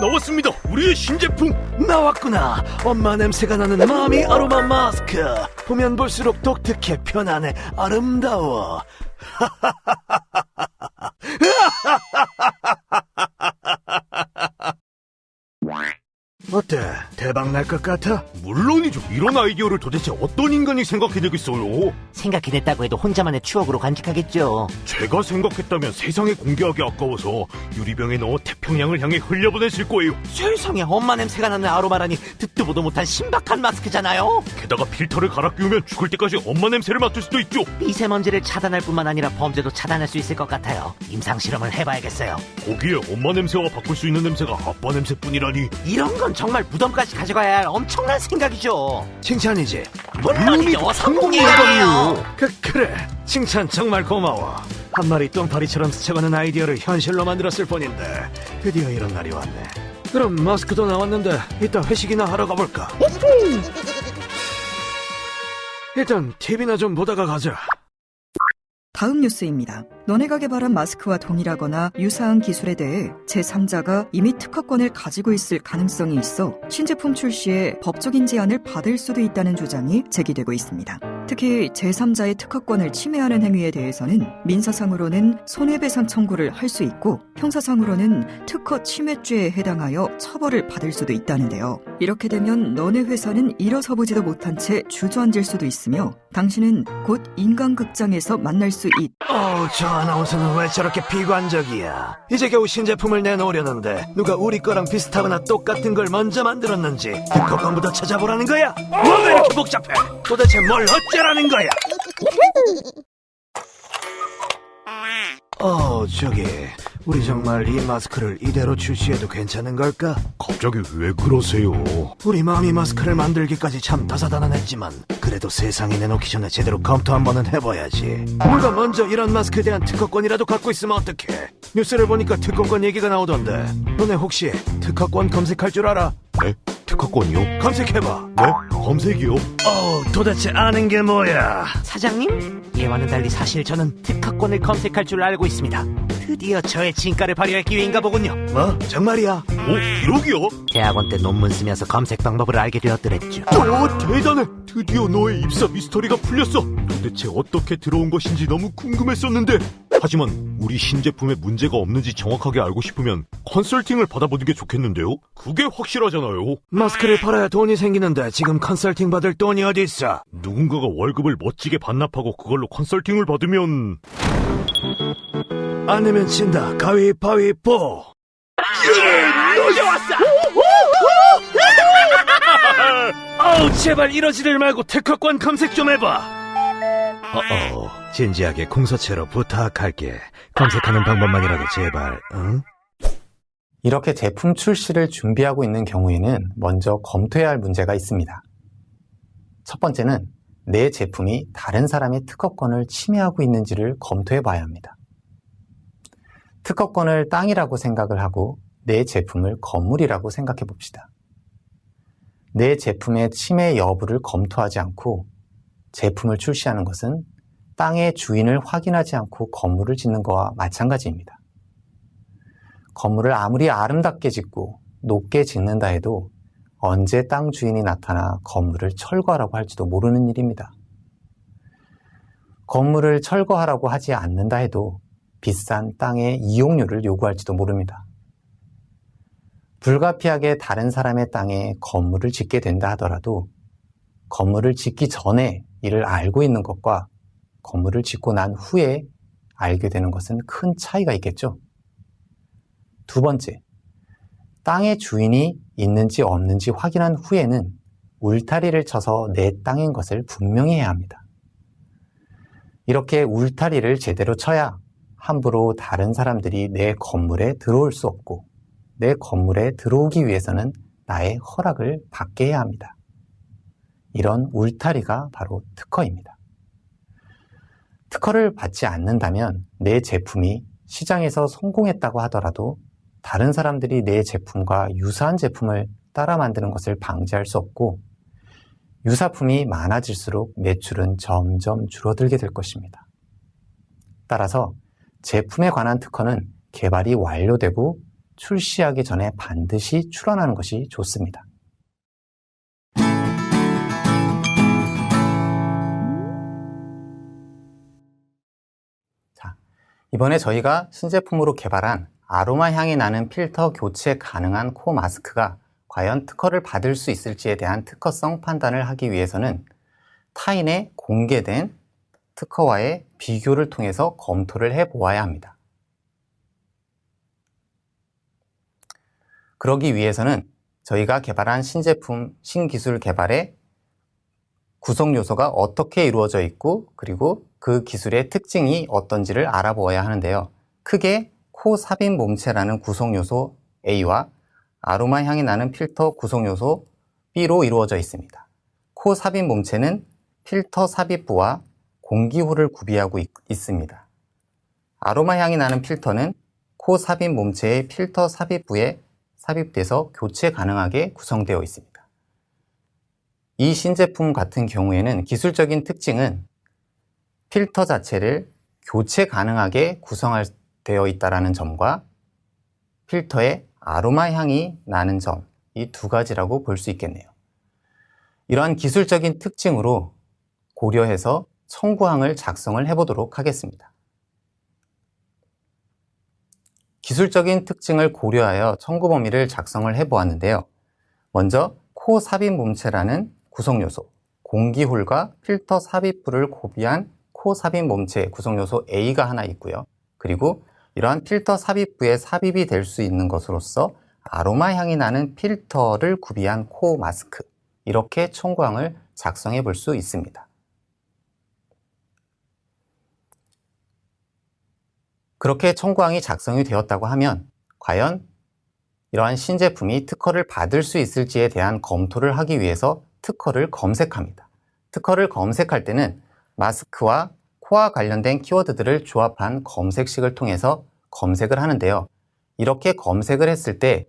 나왔습니다. 우리의 신제품. 나왔구나. 엄마 냄새가 나는 마미 아로마 마스크. 보면 볼수록 독특해, 편안해, 아름다워. 어때? 대박 날 것 같아? 물론이죠. 이런 아이디어를 도대체 어떤 인간이 생각해내겠어요? 생각해냈다고 해도 혼자만의 추억으로 간직하겠죠. 제가 생각했다면 세상에 공개하기 아까워서 유리병에 넣어 태평양을 향해 흘려보냈을 거예요. 세상에, 엄마 냄새가 나는 아로마라니 듣도 보도 못한 신박한 마스크잖아요. 게다가 필터를 갈아 끼우면 죽을 때까지 엄마 냄새를 맡을 수도 있죠. 미세먼지를 차단할 뿐만 아니라 범죄도 차단할 수 있을 것 같아요. 임상실험을 해봐야겠어요. 거기에 엄마 냄새와 바꿀 수 있는 냄새가 아빠 냄새뿐이라니. 이런 건 정말 무덤까지 가져가야 할 엄청난 생각이죠. 칭찬이지? 물론이죠. 성공이에요. 그래. 칭찬 정말 고마워. 한 마리 똥파리처럼 스쳐가는 아이디어를 현실로 만들었을 뿐인데 드디어 이런 날이 왔네. 그럼 마스크도 나왔는데 이따 회식이나 하러 가볼까? 일단 TV나 좀 보다가 가자. 다음 뉴스입니다. 너네가 개발한 마스크와 동일하거나 유사한 기술에 대해 제3자가 이미 특허권을 가지고 있을 가능성이 있어 신제품 출시에 법적인 제한을 받을 수도 있다는 주장이 제기되고 있습니다. 특히 제3자의 특허권을 침해하는 행위에 대해서는 민사상으로는 손해배상 청구를 할 수 있고 형사상으로는 특허 침해죄에 해당하여 처벌을 받을 수도 있다는데요. 이렇게 되면 너네 회사는 일어서보지도 못한 채 주저앉을 수도 있으며 당신은 곧 인간극장에서 만날 수 저 아나운서는 왜 저렇게 비관적이야? 이제 겨우 신제품을 내놓으려는데 누가 우리 거랑 비슷하거나 똑같은 걸 먼저 만들었는지 특허권부터 찾아보라는 거야? 뭐가 이렇게 복잡해? 도대체 뭘 어쩌라는 거야? 저기 우리 정말 이 마스크를 이대로 출시해도 괜찮은 걸까? 갑자기 왜 그러세요? 우리 마미 마스크를 만들기까지 참 다사다난했지만 그래도 세상에 내놓기 전에 제대로 검토 한번은 해봐야지. 누가 먼저 이런 마스크에 대한 특허권이라도 갖고 있으면 어떡해? 뉴스를 보니까 특허권 얘기가 나오던데 너네 혹시 특허권 검색할 줄 알아? 네? 특허권이요? 검색해봐. 네? 검색이요? 도대체 아는 게 뭐야? 사장님, 예와는 달리 사실 저는 특허권을 검색할 줄 알고 있습니다. 드디어 저의 진가를 발휘할 기회인가 보군요. 뭐? 정말이야? 기록이요? 대학원 때 논문 쓰면서 검색 방법을 알게 되었더랬죠. 대단해. 드디어 너의 입사 미스터리가 풀렸어. 도대체 어떻게 들어온 것인지 너무 궁금했었는데. 하지만 우리 신제품에 문제가 없는지 정확하게 알고 싶으면 컨설팅을 받아보는 게 좋겠는데요? 그게 확실하잖아요. 마스크를 팔아야 돈이 생기는데 지금 컨설팅 받을 돈이 어디 있어? 누군가가 월급을 멋지게 반납하고 그걸로 컨설팅을 받으면... 안 내면 진다. 가위바위보. 녹여왔어! 제발 이러지를 말고 특허권 검색 좀 해봐. 진지하게 공서체로 부탁할게. 검색하는 방법만이라도 제발, 응? 이렇게 제품 출시를 준비하고 있는 경우에는 먼저 검토해야 할 문제가 있습니다. 첫 번째는 내 제품이 다른 사람의 특허권을 침해하고 있는지를 검토해 봐야 합니다. 특허권을 땅이라고 생각을 하고 내 제품을 건물이라고 생각해 봅시다. 내 제품의 침해 여부를 검토하지 않고 제품을 출시하는 것은 땅의 주인을 확인하지 않고 건물을 짓는 것과 마찬가지입니다. 건물을 아무리 아름답게 짓고 높게 짓는다 해도 언제 땅 주인이 나타나 건물을 철거하라고 할지도 모르는 일입니다. 건물을 철거하라고 하지 않는다 해도 비싼 땅의 이용료를 요구할지도 모릅니다. 불가피하게 다른 사람의 땅에 건물을 짓게 된다 하더라도 건물을 짓기 전에 이를 알고 있는 것과 건물을 짓고 난 후에 알게 되는 것은 큰 차이가 있겠죠. 두 번째, 땅의 주인이 있는지 없는지 확인한 후에는 울타리를 쳐서 내 땅인 것을 분명히 해야 합니다. 이렇게 울타리를 제대로 쳐야 함부로 다른 사람들이 내 건물에 들어올 수 없고 내 건물에 들어오기 위해서는 나의 허락을 받게 해야 합니다. 이런 울타리가 바로 특허입니다. 특허를 받지 않는다면 내 제품이 시장에서 성공했다고 하더라도 다른 사람들이 내 제품과 유사한 제품을 따라 만드는 것을 방지할 수 없고 유사품이 많아질수록 매출은 점점 줄어들게 될 것입니다. 따라서 제품에 관한 특허는 개발이 완료되고 출시하기 전에 반드시 출원하는 것이 좋습니다. 자, 이번에 저희가 신제품으로 개발한 아로마 향이 나는 필터 교체 가능한 코 마스크가 과연 특허를 받을 수 있을지에 대한 특허성 판단을 하기 위해서는 타인의 공개된 특허와의 비교를 통해서 검토를 해보아야 합니다. 그러기 위해서는 저희가 개발한 신제품, 신기술 개발의 구성 요소가 어떻게 이루어져 있고 그리고 그 기술의 특징이 어떤지를 알아보아야 하는데요. 크게 코 삽입 몸체라는 구성 요소 A와 아로마 향이 나는 필터 구성 요소 B로 이루어져 있습니다. 코 삽입 몸체는 필터 삽입부와 공기후를 구비하고 있습니다. 아로마 향이 나는 필터는 코 삽입 몸체의 필터 삽입부에 삽입돼서 교체 가능하게 구성되어 있습니다. 이 신제품 같은 경우에는 기술적인 특징은 필터 자체를 교체 가능하게 구성되어 있다는 점과 필터에 아로마 향이 나는 점, 이 두 가지라고 볼 수 있겠네요. 이러한 기술적인 특징으로 고려해서 청구항을 작성을 해보도록 하겠습니다. 기술적인 특징을 고려하여 청구 범위를 작성을 해보았는데요. 먼저 코 삽입 몸체라는 구성 요소, 공기홀과 필터 삽입부를 구비한 코 삽입 몸체 구성 요소 A가 하나 있고요. 그리고 이러한 필터 삽입부에 삽입이 될 수 있는 것으로서 아로마 향이 나는 필터를 구비한 코 마스크, 이렇게 청구항을 작성해 볼 수 있습니다. 그렇게 청구항이 작성이 되었다고 하면 과연 이러한 신제품이 특허를 받을 수 있을지에 대한 검토를 하기 위해서 특허를 검색합니다. 특허를 검색할 때는 마스크와 코와 관련된 키워드들을 조합한 검색식을 통해서 검색을 하는데요. 이렇게 검색을 했을 때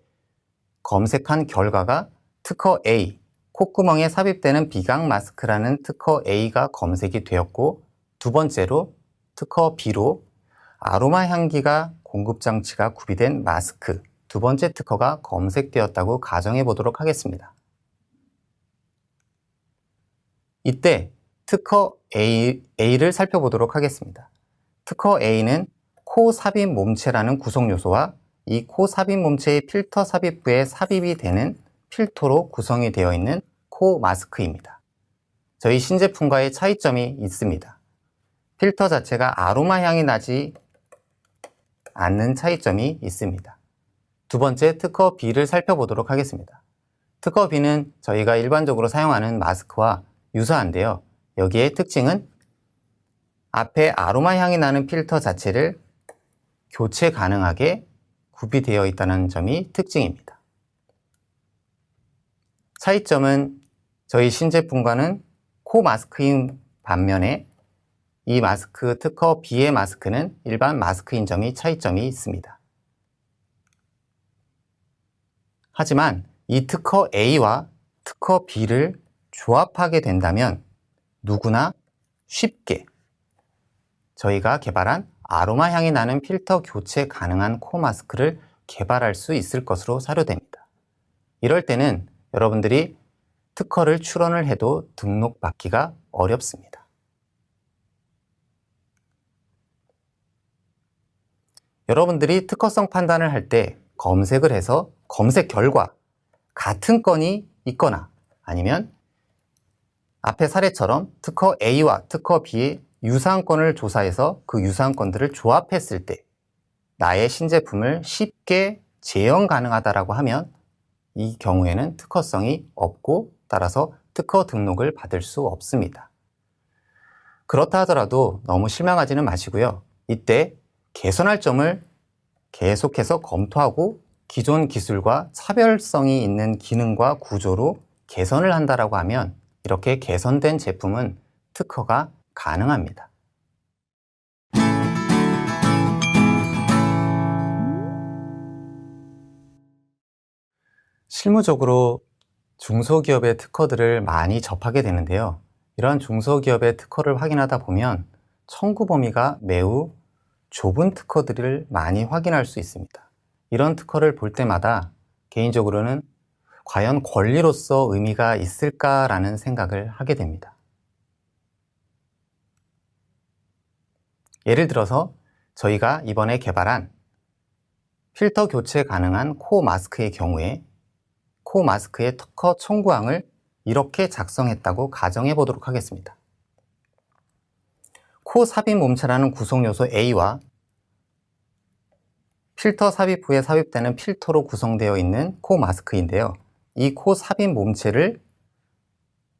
검색한 결과가 특허 A, 콧구멍에 삽입되는 비강 마스크라는 특허 A가 검색이 되었고, 두 번째로 특허 B로 아로마 향기가 공급장치가 구비된 마스크, 두 번째 특허가 검색되었다고 가정해 보도록 하겠습니다. 이때 특허 A를 살펴보도록 하겠습니다. 특허 A는 코 삽입 몸체라는 구성 요소와 이 코 삽입 몸체의 필터 삽입부에 삽입이 되는 필터로 구성이 되어 있는 코 마스크입니다. 저희 신제품과의 차이점이 있습니다. 필터 자체가 아로마 향이 나지 않는 차이점이 있습니다. 두 번째 특허 B를 살펴보도록 하겠습니다. 특허 B는 저희가 일반적으로 사용하는 마스크와 유사한데요. 여기에 특징은 앞에 아로마 향이 나는 필터 자체를 교체 가능하게 구비되어 있다는 점이 특징입니다. 차이점은 저희 신제품과는 코 마스크인 반면에 이 마스크 특허 B의 마스크는 일반 마스크인 점이 차이점이 있습니다. 하지만 이 특허 A와 특허 B를 조합하게 된다면 누구나 쉽게 저희가 개발한 아로마 향이 나는 필터 교체 가능한 코 마스크를 개발할 수 있을 것으로 사료됩니다. 이럴 때는 여러분들이 특허를 출원을 해도 등록받기가 어렵습니다. 여러분들이 특허성 판단을 할 때 검색을 해서 검색 결과 같은 건이 있거나 아니면 앞의 사례처럼 특허 A와 특허 B의 유사한 건을 조사해서 그 유사한 건들을 조합했을 때 나의 신제품을 쉽게 재현 가능하다라고 하면 이 경우에는 특허성이 없고 따라서 특허 등록을 받을 수 없습니다. 그렇다 하더라도 너무 실망하지는 마시고요. 이때 개선할 점을 계속해서 검토하고 기존 기술과 차별성이 있는 기능과 구조로 개선을 한다라고 하면 이렇게 개선된 제품은 특허가 가능합니다. 실무적으로 중소기업의 특허들을 많이 접하게 되는데요. 이러한 중소기업의 특허를 확인하다 보면 청구 범위가 매우 좁은 특허들을 많이 확인할 수 있습니다. 이런 특허를 볼 때마다 개인적으로는 과연 권리로서 의미가 있을까라는 생각을 하게 됩니다. 예를 들어서 저희가 이번에 개발한 필터 교체 가능한 코 마스크의 경우에 코 마스크의 특허 청구항을 이렇게 작성했다고 가정해 보도록 하겠습니다. 코 삽입 몸체라는 구성 요소 A와 필터 삽입 후에 삽입되는 필터로 구성되어 있는 코 마스크인데요. 이 코 삽입 몸체를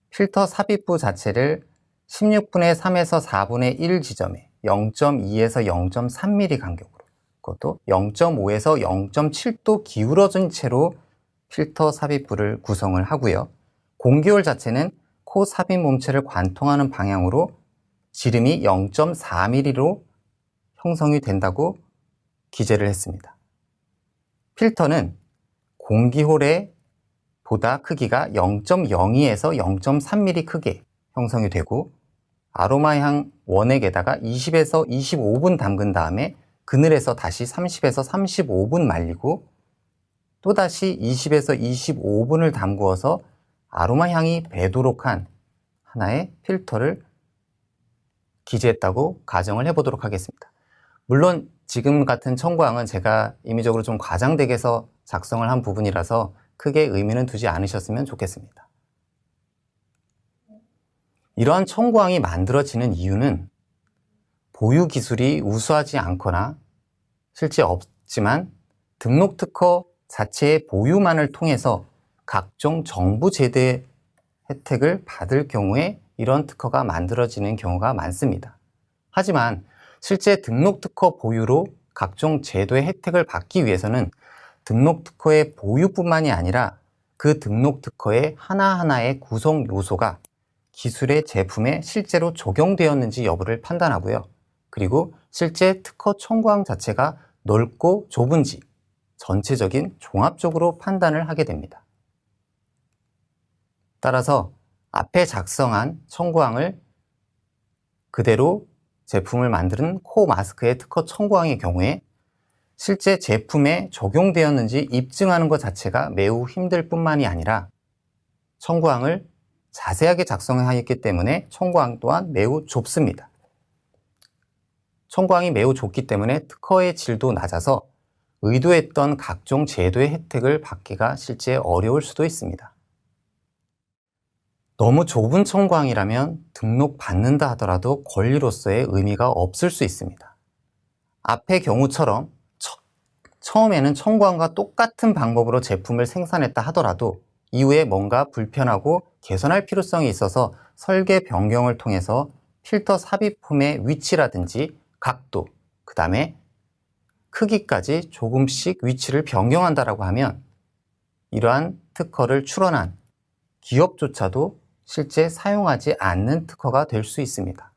필터 삽입부 자체를 16분의 3에서 4분의 1 지점에 0.2에서 0.3mm 간격으로, 그것도 0.5에서 0.7도 기울어진 채로 필터 삽입부를 구성을 하고요. 공기홀 자체는 코 삽입 몸체를 관통하는 방향으로 지름이 0.4mm로 형성이 된다고 기재를 했습니다. 필터는 공기홀의 보다 크기가 0.02에서 0.3mm 크게 형성이 되고 아로마향 원액에다가 20에서 25분 담근 다음에 그늘에서 다시 30에서 35분 말리고 또다시 20에서 25분을 담그어서 아로마 향이 배도록 한 하나의 필터를 기재했다고 가정을 해보도록 하겠습니다. 물론 지금 같은 청구항은 제가 임의적으로 좀 과장되게 해서 작성을 한 부분이라서 크게 의미는 두지 않으셨으면 좋겠습니다. 이러한 청구항이 만들어지는 이유는 보유 기술이 우수하지 않거나 실제 없지만 등록 특허 자체의 보유만을 통해서 각종 정부 제도의 혜택을 받을 경우에 이런 특허가 만들어지는 경우가 많습니다. 하지만 실제 등록 특허 보유로 각종 제도의 혜택을 받기 위해서는 등록 특허의 보유뿐만이 아니라 그 등록 특허의 하나하나의 구성 요소가 기술의 제품에 실제로 적용되었는지 여부를 판단하고요. 그리고 실제 특허 청구항 자체가 넓고 좁은지 전체적인 종합적으로 판단을 하게 됩니다. 따라서 앞에 작성한 청구항을 그대로 제품을 만드는 코 마스크의 특허 청구항의 경우에 실제 제품에 적용되었는지 입증하는 것 자체가 매우 힘들 뿐만이 아니라 청구항을 자세하게 작성하였기 때문에 청구항 또한 매우 좁습니다. 청구항이 매우 좁기 때문에 특허의 질도 낮아서 의도했던 각종 제도의 혜택을 받기가 실제 어려울 수도 있습니다. 너무 좁은 청구항이라면 등록받는다 하더라도 권리로서의 의미가 없을 수 있습니다. 앞의 경우처럼 처음에는 청구항과 똑같은 방법으로 제품을 생산했다 하더라도 이후에 뭔가 불편하고 개선할 필요성이 있어서 설계 변경을 통해서 필터 삽입품의 위치라든지 각도, 그 다음에 크기까지 조금씩 위치를 변경한다라고 하면 이러한 특허를 출원한 기업조차도 실제 사용하지 않는 특허가 될 수 있습니다.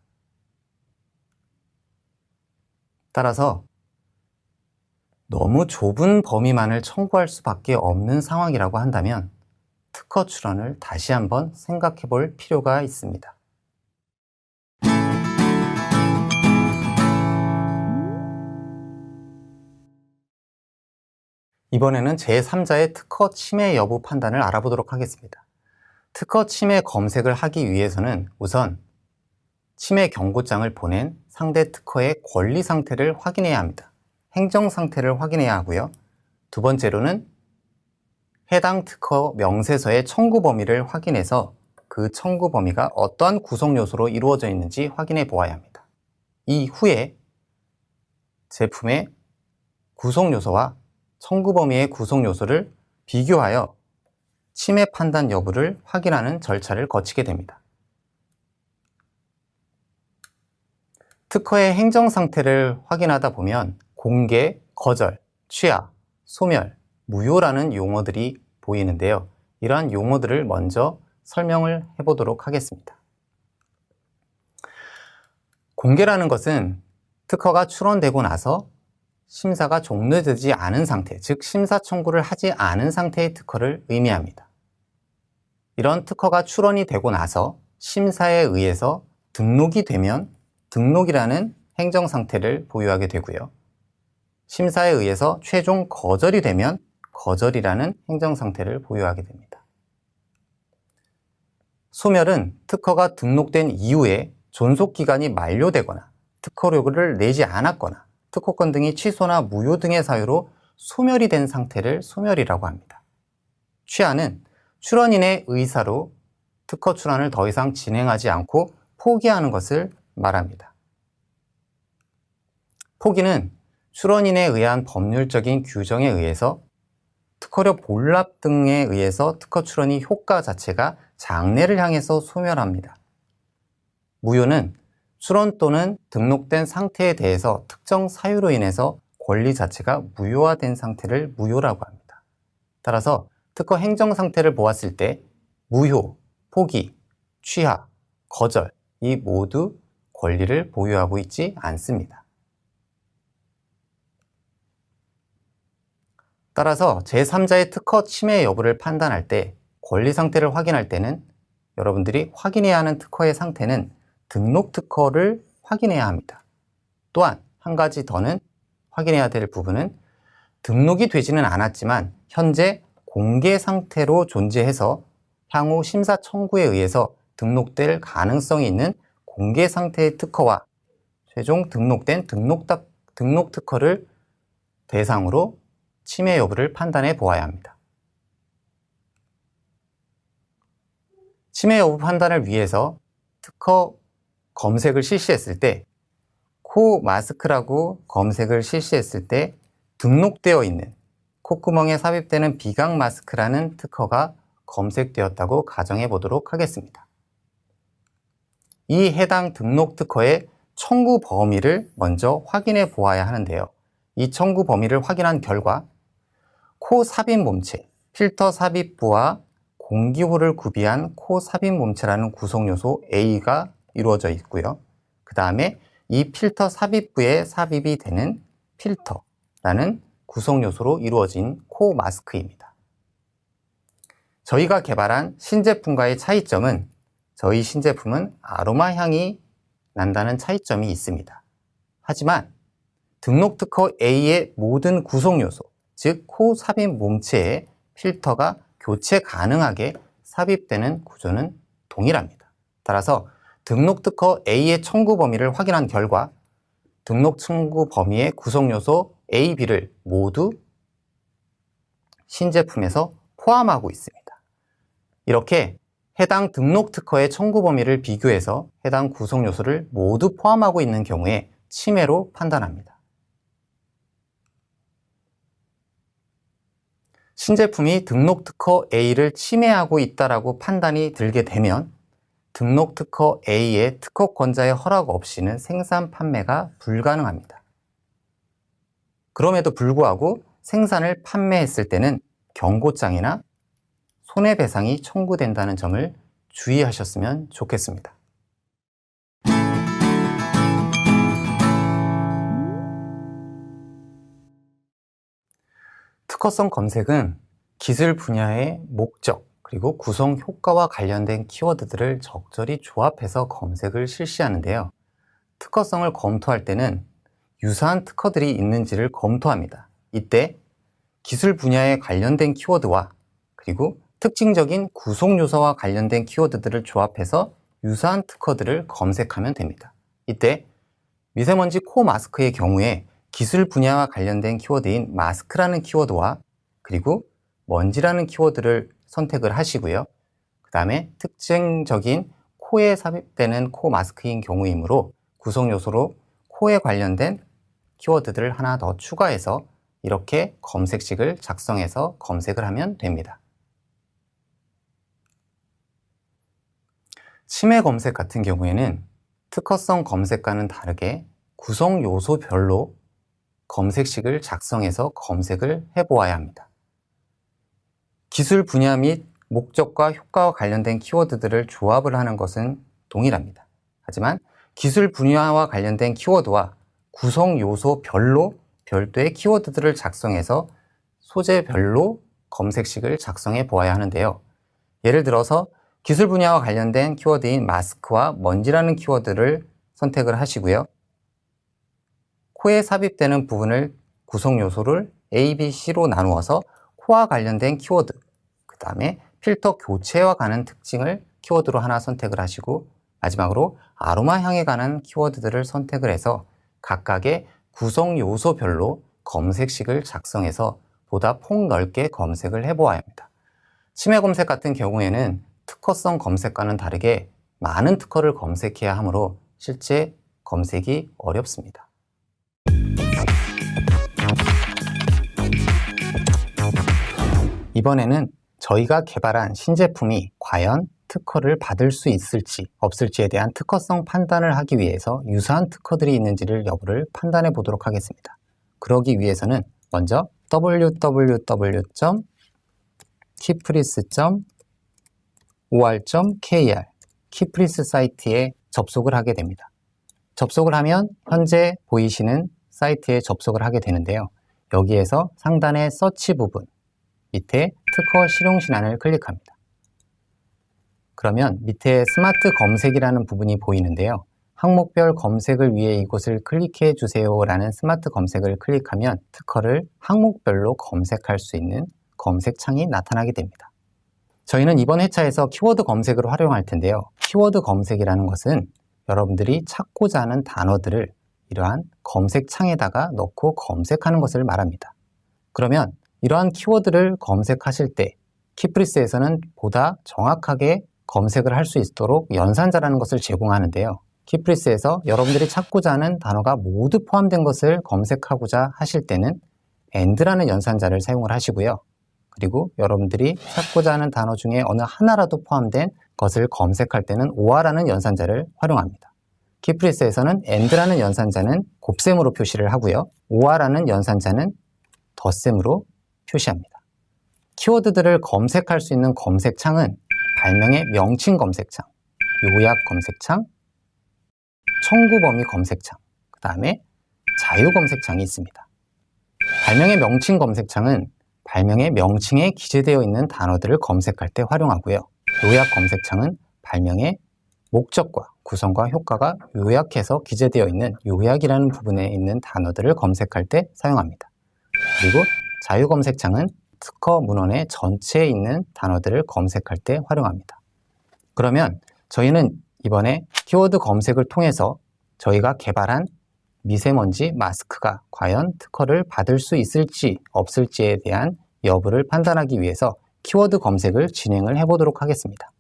따라서 너무 좁은 범위만을 청구할 수밖에 없는 상황이라고 한다면 특허 출원을 다시 한번 생각해 볼 필요가 있습니다. 이번에는 제3자의 특허 침해 여부 판단을 알아보도록 하겠습니다. 특허 침해 검색을 하기 위해서는 우선 침해 경고장을 보낸 상대 특허의 권리 상태를 확인해야 합니다. 행정 상태를 확인해야 하고요. 두 번째로는 해당 특허 명세서의 청구 범위를 확인해서 그 청구 범위가 어떠한 구성 요소로 이루어져 있는지 확인해 보아야 합니다. 이후에 제품의 구성 요소와 청구 범위의 구성 요소를 비교하여 침해 판단 여부를 확인하는 절차를 거치게 됩니다. 특허의 행정 상태를 확인하다 보면 공개, 거절, 취하, 소멸, 무효라는 용어들이 보이는데요. 이러한 용어들을 먼저 설명을 해보도록 하겠습니다. 공개라는 것은 특허가 출원되고 나서 심사가 종료되지 않은 상태, 즉 심사 청구를 하지 않은 상태의 특허를 의미합니다. 이런 특허가 출원이 되고 나서 심사에 의해서 등록이 되면 등록이라는 행정 상태를 보유하게 되고요. 심사에 의해서 최종 거절이 되면 거절이라는 행정 상태를 보유하게 됩니다. 소멸은 특허가 등록된 이후에 존속기간이 만료되거나 특허료를 내지 않았거나 특허권 등이 취소나 무효 등의 사유로 소멸이 된 상태를 소멸이라고 합니다. 취하는 출원인의 의사로 특허 출원을 더 이상 진행하지 않고 포기하는 것을 말합니다. 포기는 출원인에 의한 법률적인 규정에 의해서 특허료 몰락 등에 의해서 특허 출원이 효과 자체가 장래를 향해서 소멸합니다. 무효는 출원 또는 등록된 상태에 대해서 특정 사유로 인해서 권리 자체가 무효화된 상태를 무효라고 합니다. 따라서 특허 행정 상태를 보았을 때 무효, 포기, 취하, 거절 이 모두 권리를 보유하고 있지 않습니다. 따라서 제3자의 특허 침해 여부를 판단할 때 권리 상태를 확인할 때는 여러분들이 확인해야 하는 특허의 상태는 등록 특허를 확인해야 합니다. 또한 한 가지 더는 확인해야 될 부분은 등록이 되지는 않았지만 현재 공개 상태로 존재해서 향후 심사 청구에 의해서 등록될 가능성이 있는 공개 상태의 특허와 최종 등록된 등록 특허를 대상으로 침해 여부를 판단해 보아야 합니다. 침해 여부 판단을 위해서 특허 검색을 실시했을 때 코 마스크라고 검색을 실시했을 때 등록되어 있는 콧구멍에 삽입되는 비강 마스크라는 특허가 검색되었다고 가정해 보도록 하겠습니다. 이 해당 등록 특허의 청구 범위를 먼저 확인해 보아야 하는데요. 이 청구 범위를 확인한 결과 코 삽입 몸체, 필터 삽입부와 공기호를 구비한 코 삽입 몸체라는 구성 요소 A가 이루어져 있고요. 그 다음에 이 필터 삽입부에 삽입이 되는 필터라는 구성 요소로 이루어진 코 마스크입니다. 저희가 개발한 신제품과의 차이점은 저희 신제품은 아로마 향이 난다는 차이점이 있습니다. 하지만 등록 특허 A의 모든 구성 요소, 즉 코 삽입 몸체에 필터가 교체 가능하게 삽입되는 구조는 동일합니다. 따라서 등록 특허 A의 청구 범위를 확인한 결과 등록 청구 범위의 구성 요소 A, B를 모두 신제품에서 포함하고 있습니다. 이렇게 해당 등록 특허의 청구 범위를 비교해서 해당 구성 요소를 모두 포함하고 있는 경우에 침해로 판단합니다. 신제품이 등록 특허 A를 침해하고 있다라고 판단이 들게 되면 등록 특허 A의 특허권자의 허락 없이는 생산 판매가 불가능합니다. 그럼에도 불구하고 생산을 판매했을 때는 경고장이나 손해배상이 청구된다는 점을 주의하셨으면 좋겠습니다. 특허성 검색은 기술 분야의 목적 그리고 구성 효과와 관련된 키워드들을 적절히 조합해서 검색을 실시하는데요. 특허성을 검토할 때는 유사한 특허들이 있는지를 검토합니다. 이때 기술 분야에 관련된 키워드와 그리고 특징적인 구성 요소와 관련된 키워드들을 조합해서 유사한 특허들을 검색하면 됩니다. 이때 미세먼지 코 마스크의 경우에 기술 분야와 관련된 키워드인 마스크라는 키워드와 그리고 먼지라는 키워드를 선택을 하시고요. 그 다음에 특징적인 코에 삽입되는 코 마스크인 경우이므로 구성 요소로 코에 관련된 키워드들을 하나 더 추가해서 이렇게 검색식을 작성해서 검색을 하면 됩니다. 침해 검색 같은 경우에는 특허성 검색과는 다르게 구성 요소별로 검색식을 작성해서 검색을 해보아야 합니다. 기술 분야 및 목적과 효과와 관련된 키워드들을 조합을 하는 것은 동일합니다. 하지만 기술 분야와 관련된 키워드와 구성 요소별로 별도의 키워드들을 작성해서 소재별로 검색식을 작성해 보아야 하는데요. 예를 들어서 기술 분야와 관련된 키워드인 마스크와 먼지라는 키워드를 선택을 하시고요. 코에 삽입되는 부분을 구성 요소를 A, B, C로 나누어서 코와 관련된 키워드, 그 다음에 필터 교체와 관한 특징을 키워드로 하나 선택을 하시고 마지막으로 아로마 향에 관한 키워드들을 선택을 해서 각각의 구성 요소별로 검색식을 작성해서 보다 폭넓게 검색을 해보아야 합니다. 치매 검색 같은 경우에는 특허성 검색과는 다르게 많은 특허를 검색해야 하므로 실제 검색이 어렵습니다. 이번에는 저희가 개발한 신제품이 과연 특허를 받을 수 있을지 없을지에 대한 특허성 판단을 하기 위해서 유사한 특허들이 있는지를 여부를 판단해 보도록 하겠습니다. 그러기 위해서는 먼저 www.keypris.or.kr 키프리스 사이트에 접속을 하게 됩니다. 접속을 하면 현재 보이시는 사이트에 접속을 하게 되는데요. 여기에서 상단의 서치 부분 밑에 특허 실용 신안을 클릭합니다. 그러면 밑에 스마트 검색이라는 부분이 보이는데요. 항목별 검색을 위해 이곳을 클릭해 주세요 라는 스마트 검색을 클릭하면 특허를 항목별로 검색할 수 있는 검색창이 나타나게 됩니다. 저희는 이번 회차에서 키워드 검색을 활용할 텐데요. 키워드 검색이라는 것은 여러분들이 찾고자 하는 단어들을 이러한 검색창에다가 넣고 검색하는 것을 말합니다. 그러면 이러한 키워드를 검색하실 때 키프리스에서는 보다 정확하게 검색을 할 수 있도록 연산자라는 것을 제공하는데요. 키프리스에서 여러분들이 찾고자 하는 단어가 모두 포함된 것을 검색하고자 하실 때는 AND라는 연산자를 사용을 하시고요. 그리고 여러분들이 찾고자 하는 단어 중에 어느 하나라도 포함된 것을 검색할 때는 OR라는 연산자를 활용합니다. 키프리스에서는 AND라는 연산자는 곱셈으로 표시를 하고요. OR라는 연산자는 덧셈으로 표시합니다. 키워드들을 검색할 수 있는 검색창은 발명의 명칭 검색창, 요약 검색창, 청구 범위 검색창, 그 다음에 자유 검색창이 있습니다. 발명의 명칭 검색창은 발명의 명칭에 기재되어 있는 단어들을 검색할 때 활용하고요. 요약 검색창은 발명의 목적과 구성과 효과가 요약해서 기재되어 있는 요약이라는 부분에 있는 단어들을 검색할 때 사용합니다. 그리고 자유 검색창은 특허 문헌의 전체에 있는 단어들을 검색할 때 활용합니다. 그러면 저희는 이번에 키워드 검색을 통해서 저희가 개발한 미세먼지 마스크가 과연 특허를 받을 수 있을지 없을지에 대한 여부를 판단하기 위해서 키워드 검색을 진행을 해보도록 하겠습니다.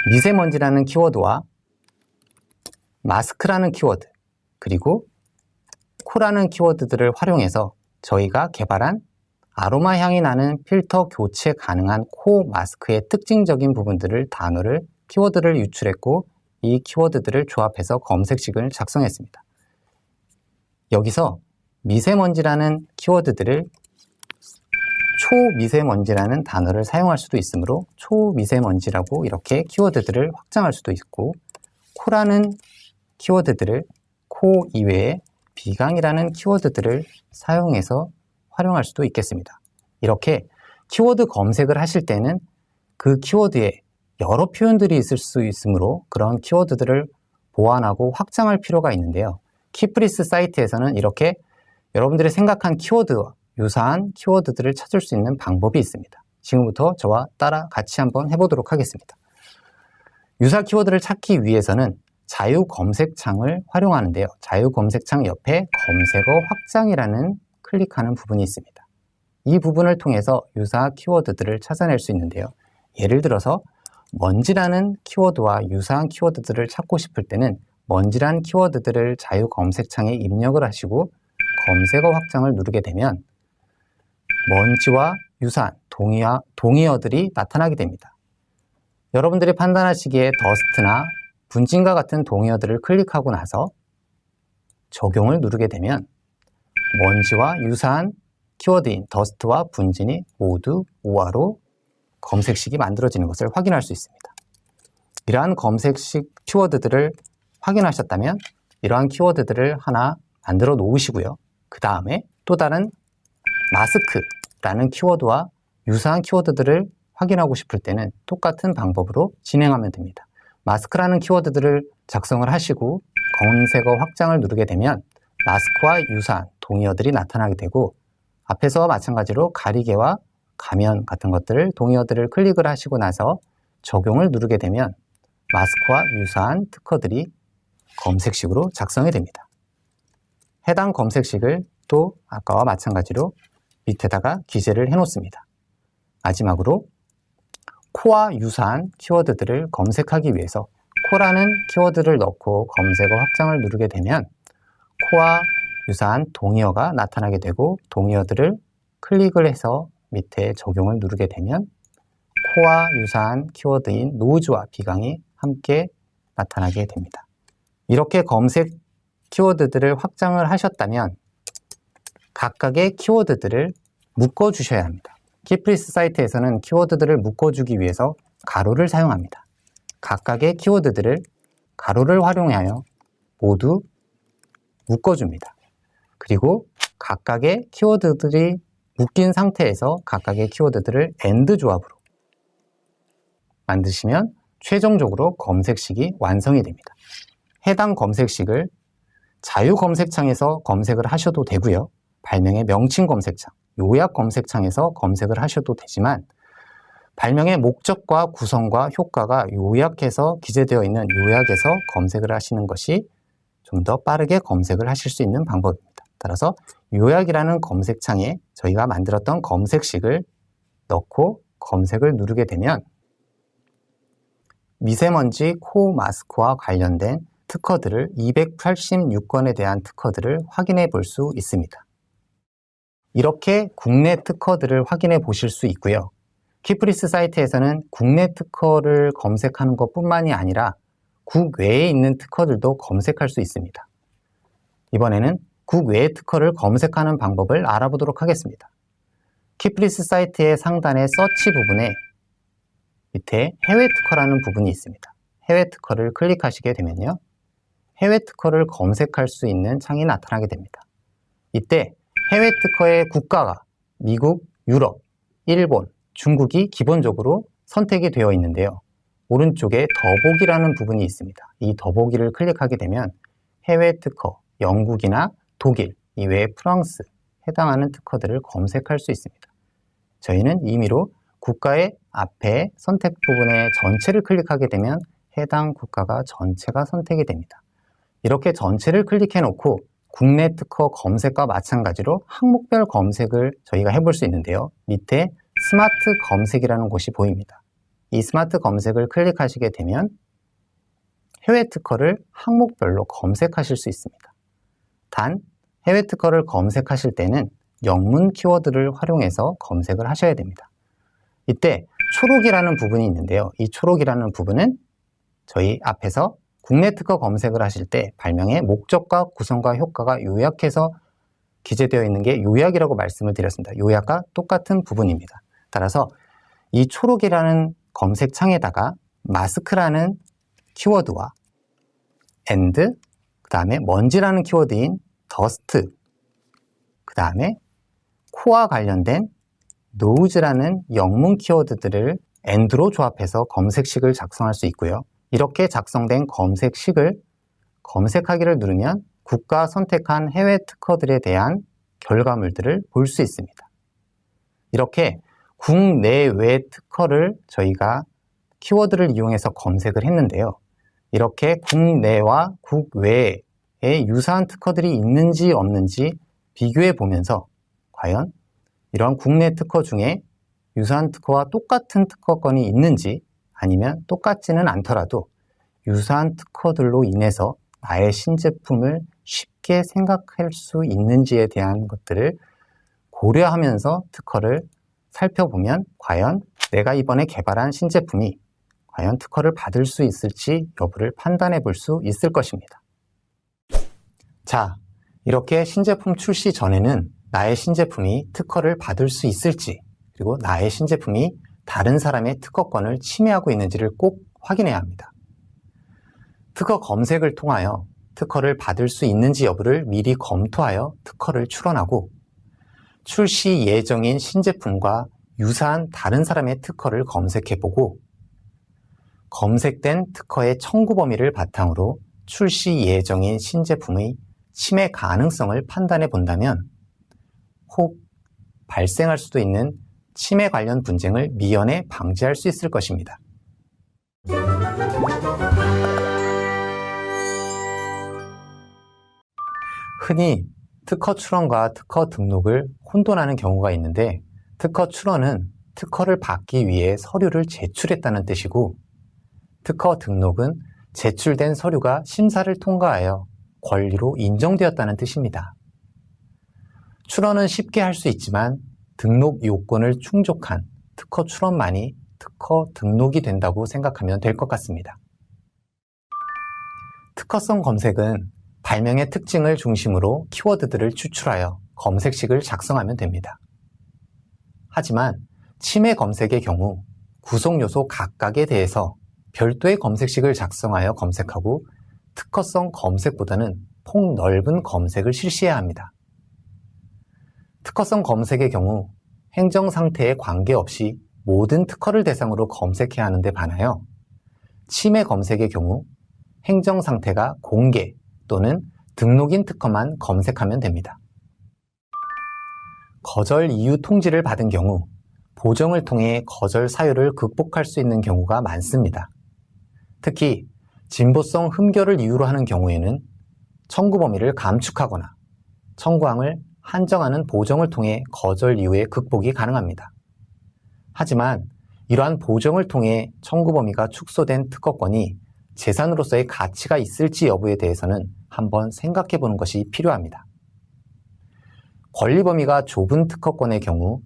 미세먼지라는 키워드와 마스크라는 키워드, 그리고 코라는 키워드들을 활용해서 저희가 개발한 아로마 향이 나는 필터 교체 가능한 코 마스크의 특징적인 부분들을 단어를 키워드를 유출했고 이 키워드들을 조합해서 검색식을 작성했습니다. 여기서 미세먼지라는 키워드들을 초미세먼지라는 단어를 사용할 수도 있으므로 초미세먼지라고 이렇게 키워드들을 확장할 수도 있고 코라는 키워드들을 코 이외에 비강이라는 키워드들을 사용해서 활용할 수도 있겠습니다. 이렇게 키워드 검색을 하실 때는 그 키워드에 여러 표현들이 있을 수 있으므로 그런 키워드들을 보완하고 확장할 필요가 있는데요. 키프리스 사이트에서는 이렇게 여러분들이 생각한 키워드와 유사한 키워드들을 찾을 수 있는 방법이 있습니다. 지금부터 저와 따라 같이 한번 해보도록 하겠습니다. 유사 키워드를 찾기 위해서는 자유 검색창을 활용하는데요. 자유 검색창 옆에 검색어 확장이라는 클릭하는 부분이 있습니다. 이 부분을 통해서 유사 키워드들을 찾아낼 수 있는데요. 예를 들어서 먼지라는 키워드와 유사한 키워드들을 찾고 싶을 때는 먼지란 키워드들을 자유 검색창에 입력을 하시고 검색어 확장을 누르게 되면 먼지와 유사한 동의어들이 나타나게 됩니다. 여러분들이 판단하시기에 더스트나 분진과 같은 동의어들을 클릭하고 나서 적용을 누르게 되면 먼지와 유사한 키워드인 더스트와 분진이 모두 OR로 검색식이 만들어지는 것을 확인할 수 있습니다. 이러한 검색식 키워드들을 확인하셨다면 이러한 키워드들을 하나 만들어 놓으시고요. 그 다음에 또 다른 마스크라는 키워드와 유사한 키워드들을 확인하고 싶을 때는 똑같은 방법으로 진행하면 됩니다. 마스크라는 키워드들을 작성을 하시고 검색어 확장을 누르게 되면 마스크와 유사한 동의어들이 나타나게 되고 앞에서와 마찬가지로 가리개와 가면 같은 것들을 동의어들을 클릭을 하시고 나서 적용을 누르게 되면 마스크와 유사한 특허들이 검색식으로 작성이 됩니다. 해당 검색식을 또 아까와 마찬가지로 밑에다가 기재를 해 놓습니다. 마지막으로 코와 유사한 키워드들을 검색하기 위해서 코라는 키워드를 넣고 검색어 확장을 누르게 되면 코와 유사한 동의어가 나타나게 되고 동의어들을 클릭을 해서 밑에 적용을 누르게 되면 코와 유사한 키워드인 노즈와 비강이 함께 나타나게 됩니다. 이렇게 검색 키워드들을 확장을 하셨다면 각각의 키워드들을 묶어주셔야 합니다. 키프리스 사이트에서는 키워드들을 묶어주기 위해서 가로를 사용합니다. 각각의 키워드들을 가로를 활용하여 모두 묶어줍니다. 그리고 각각의 키워드들이 묶인 상태에서 각각의 키워드들을 AND 조합으로 만드시면 최종적으로 검색식이 완성이 됩니다. 해당 검색식을 자유 검색창에서 검색을 하셔도 되고요. 발명의 명칭 검색창, 요약 검색창에서 검색을 하셔도 되지만 발명의 목적과 구성과 효과가 요약해서 기재되어 있는 요약에서 검색을 하시는 것이 좀 더 빠르게 검색을 하실 수 있는 방법입니다. 따라서 요약이라는 검색창에 저희가 만들었던 검색식을 넣고 검색을 누르게 되면 미세먼지 코 마스크와 관련된 특허들을 286건에 대한 특허들을 확인해 볼 수 있습니다. 이렇게 국내 특허들을 확인해 보실 수 있고요. 키프리스 사이트에서는 국내 특허를 검색하는 것뿐만이 아니라 국외에 있는 특허들도 검색할 수 있습니다. 이번에는 국외 특허를 검색하는 방법을 알아보도록 하겠습니다. 키프리스 사이트의 상단의 서치 부분에 밑에 해외 특허라는 부분이 있습니다. 해외 특허를 클릭하시게 되면요. 해외 특허를 검색할 수 있는 창이 나타나게 됩니다. 이때 해외 특허의 국가가 미국, 유럽, 일본, 중국이 기본적으로 선택이 되어 있는데요. 오른쪽에 더보기라는 부분이 있습니다. 이 더보기를 클릭하게 되면 해외 특허, 영국이나 독일, 이외에 프랑스 해당하는 특허들을 검색할 수 있습니다. 저희는 임의로 국가의 앞에 선택 부분의 전체를 클릭하게 되면 해당 국가가 전체가 선택이 됩니다. 이렇게 전체를 클릭해 놓고 국내 특허 검색과 마찬가지로 항목별 검색을 저희가 해볼 수 있는데요. 밑에 스마트 검색이라는 곳이 보입니다. 이 스마트 검색을 클릭하시게 되면 해외 특허를 항목별로 검색하실 수 있습니다. 단, 해외 특허를 검색하실 때는 영문 키워드를 활용해서 검색을 하셔야 됩니다. 이때 초록이라는 부분이 있는데요. 이 초록이라는 부분은 저희 앞에서 국내 특허 검색을 하실 때 발명의 목적과 구성과 효과가 요약해서 기재되어 있는 게 요약이라고 말씀을 드렸습니다. 요약과 똑같은 부분입니다. 따라서 이 초록이라는 검색창에다가 마스크라는 키워드와 and, 그 다음에 먼지라는 키워드인 dust, 그 다음에 코와 관련된 nose라는 영문 키워드들을 and로 조합해서 검색식을 작성할 수 있고요. 이렇게 작성된 검색식을 검색하기를 누르면 국가 선택한 해외 특허들에 대한 결과물들을 볼 수 있습니다. 이렇게 국내외 특허를 저희가 키워드를 이용해서 검색을 했는데요. 이렇게 국내와 국외에 유사한 특허들이 있는지 없는지 비교해 보면서 과연 이러한 국내 특허 중에 유사한 특허와 똑같은 특허권이 있는지 아니면 똑같지는 않더라도 유사한 특허들로 인해서 나의 신제품을 쉽게 생각할 수 있는지에 대한 것들을 고려하면서 특허를 살펴보면 과연 내가 이번에 개발한 신제품이 과연 특허를 받을 수 있을지 여부를 판단해 볼 수 있을 것입니다. 자, 이렇게 신제품 출시 전에는 나의 신제품이 특허를 받을 수 있을지 그리고 나의 신제품이 다른 사람의 특허권을 침해하고 있는지를 꼭 확인해야 합니다. 특허 검색을 통하여 특허를 받을 수 있는지 여부를 미리 검토하여 특허를 출원하고 출시 예정인 신제품과 유사한 다른 사람의 특허를 검색해보고 검색된 특허의 청구 범위를 바탕으로 출시 예정인 신제품의 침해 가능성을 판단해 본다면 혹 발생할 수도 있는 침해 관련 분쟁을 미연에 방지할 수 있을 것입니다. 흔히 특허 출원과 특허 등록을 혼돈하는 경우가 있는데, 특허 출원은 특허를 받기 위해 서류를 제출했다는 뜻이고, 특허 등록은 제출된 서류가 심사를 통과하여 권리로 인정되었다는 뜻입니다. 출원은 쉽게 할 수 있지만 등록 요건을 충족한 특허 출원만이 특허 등록이 된다고 생각하면 될 것 같습니다. 특허성 검색은 발명의 특징을 중심으로 키워드들을 추출하여 검색식을 작성하면 됩니다. 하지만 침해 검색의 경우 구성 요소 각각에 대해서 별도의 검색식을 작성하여 검색하고 특허성 검색보다는 폭넓은 검색을 실시해야 합니다. 특허성 검색의 경우 행정 상태에 관계없이 모든 특허를 대상으로 검색해야 하는 데 반하여 침해 검색의 경우 행정 상태가 공개 또는 등록인 특허만 검색하면 됩니다. 거절 이유 통지를 받은 경우 보정을 통해 거절 사유를 극복할 수 있는 경우가 많습니다. 특히 진보성 흠결을 이유로 하는 경우에는 청구 범위를 감축하거나 청구항을 한정하는 보정을 통해 거절 이유의 극복이 가능합니다. 하지만 이러한 보정을 통해 청구 범위가 축소된 특허권이 재산으로서의 가치가 있을지 여부에 대해서는 한번 생각해 보는 것이 필요합니다. 권리 범위가 좁은 특허권의 경우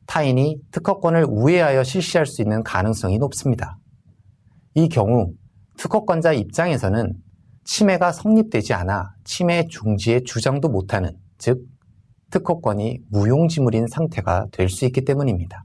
타인이 특허권을 우회하여 실시할 수 있는 가능성이 높습니다. 이 경우 특허권자 입장에서는 침해가 성립되지 않아 침해 중지의 주장도 못하는, 즉 특허권이 무용지물인 상태가 될 수 있기 때문입니다.